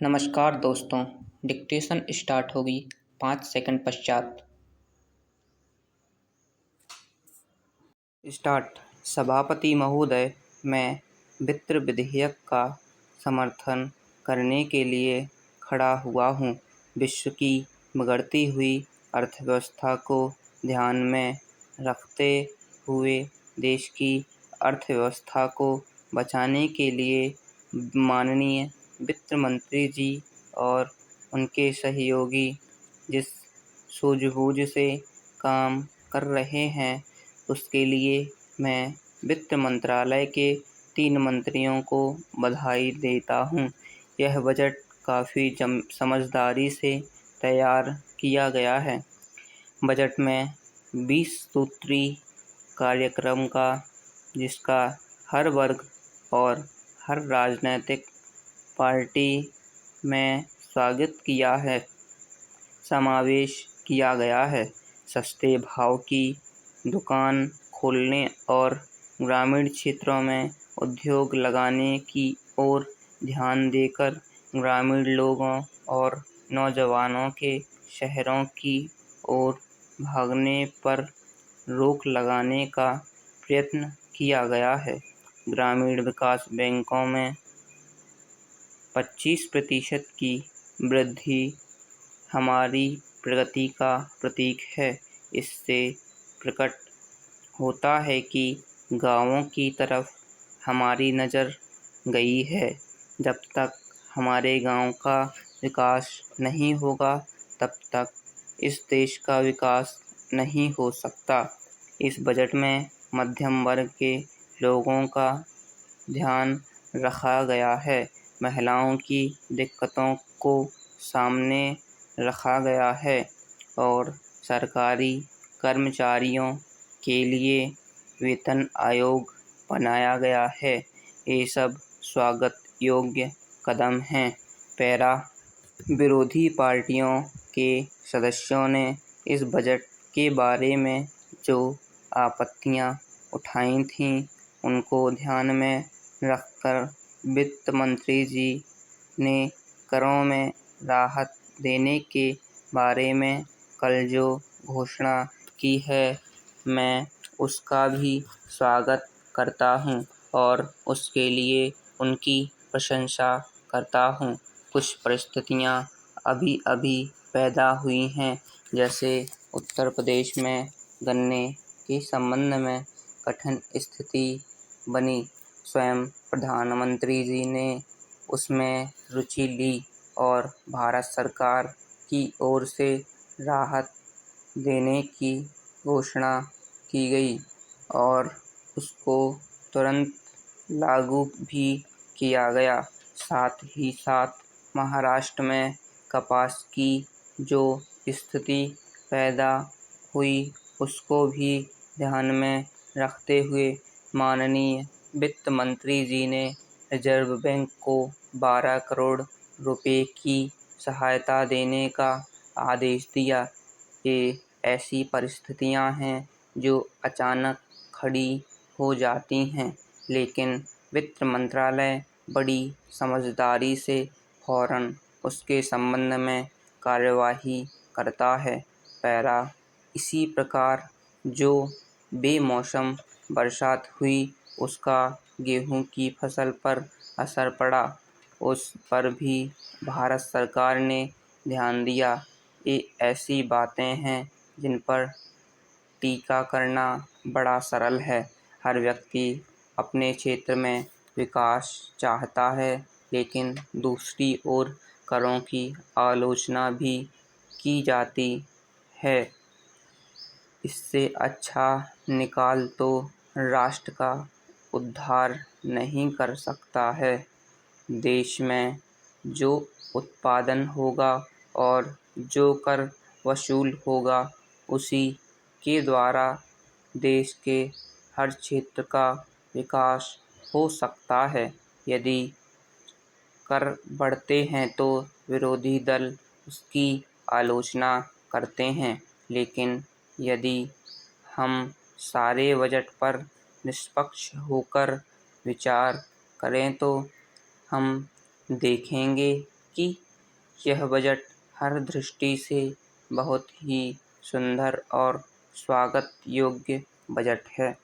नमस्कार दोस्तों, dictation start होगी 5 सेकंड पश्चात। स्टार्ट। सभापति महोदय, मैं वित्त विधेयक का समर्थन करने के लिए खड़ा हुआ हूँ। विश्व की बिगड़ती हुई अर्थव्यवस्था को ध्यान में रखते हुए देश की अर्थव्यवस्था को बचाने के लिए माननीय वित्त मंत्री जी और उनके सहयोगी जिस सूझबूझ से काम कर रहे हैं, उसके लिए मैं वित्त मंत्रालय के 3 मंत्रियों को बधाई देता हूं। यह बजट काफ़ी समझदारी से तैयार किया गया है। बजट में 20 सूत्री कार्यक्रम का, जिसका हर वर्ग और हर राजनीतिक पार्टी में स्वागत किया है, समावेश किया गया है। सस्ते भाव की दुकान खोलने और ग्रामीण क्षेत्रों में उद्योग लगाने की ओर ध्यान देकर ग्रामीण लोगों और नौजवानों के शहरों की ओर भागने पर रोक लगाने का प्रयत्न किया गया है। ग्रामीण विकास बैंकों में 25% की वृद्धि हमारी प्रगति का प्रतीक है। इससे प्रकट होता है कि गांवों की तरफ हमारी नज़र गई है। जब तक हमारे गांव का विकास नहीं होगा, तब तक इस देश का विकास नहीं हो सकता। इस बजट में मध्यम वर्ग के लोगों का ध्यान रखा गया है। महिलाओं की दिक्कतों को सामने रखा गया है और सरकारी कर्मचारियों के लिए वेतन आयोग बनाया गया है। ये सब स्वागत योग्य कदम हैं। पैरा। विरोधी पार्टियों के सदस्यों ने इस बजट के बारे में जो आपत्तियां उठाई थीं, उनको ध्यान में रखकर वित्त मंत्री जी ने करों में राहत देने के बारे में कल जो घोषणा की है, मैं उसका भी स्वागत करता हूं और उसके लिए उनकी प्रशंसा करता हूं। कुछ परिस्थितियां अभी पैदा हुई हैं, जैसे उत्तर प्रदेश में गन्ने के संबंध में कठिन स्थिति बनी। स्वयं प्रधानमंत्री जी ने उसमें रुचि ली और भारत सरकार की ओर से राहत देने की घोषणा की गई और उसको तुरंत लागू भी किया गया। साथ ही साथ महाराष्ट्र में कपास की जो स्थिति पैदा हुई, उसको भी ध्यान में रखते हुए माननीय वित्त मंत्री जी ने रिजर्व बैंक को 12 करोड़ रुपए की सहायता देने का आदेश दिया। ये ऐसी परिस्थितियां हैं जो अचानक खड़ी हो जाती हैं, लेकिन वित्त मंत्रालय बड़ी समझदारी से फौरन उसके संबंध में कार्यवाही करता है। पैरा। इसी प्रकार जो बेमौसम बरसात हुई, उसका गेहूं की फसल पर असर पड़ा, उस पर भी भारत सरकार ने ध्यान दिया। ये ऐसी बातें हैं जिन पर टीका करना बड़ा सरल है। हर व्यक्ति अपने क्षेत्र में विकास चाहता है, लेकिन दूसरी ओर करों की आलोचना भी की जाती है। इससे अच्छा निकाल तो राष्ट्र का उद्धार नहीं कर सकता है। देश में जो उत्पादन होगा और जो कर वसूल होगा, उसी के द्वारा देश के हर क्षेत्र का विकास हो सकता है। यदि कर बढ़ते हैं तो विरोधी दल उसकी आलोचना करते हैं, लेकिन यदि हम सारे बजट पर निष्पक्ष होकर विचार करें तो हम देखेंगे कि यह बजट हर दृष्टि से बहुत ही सुंदर और स्वागत योग्य बजट है।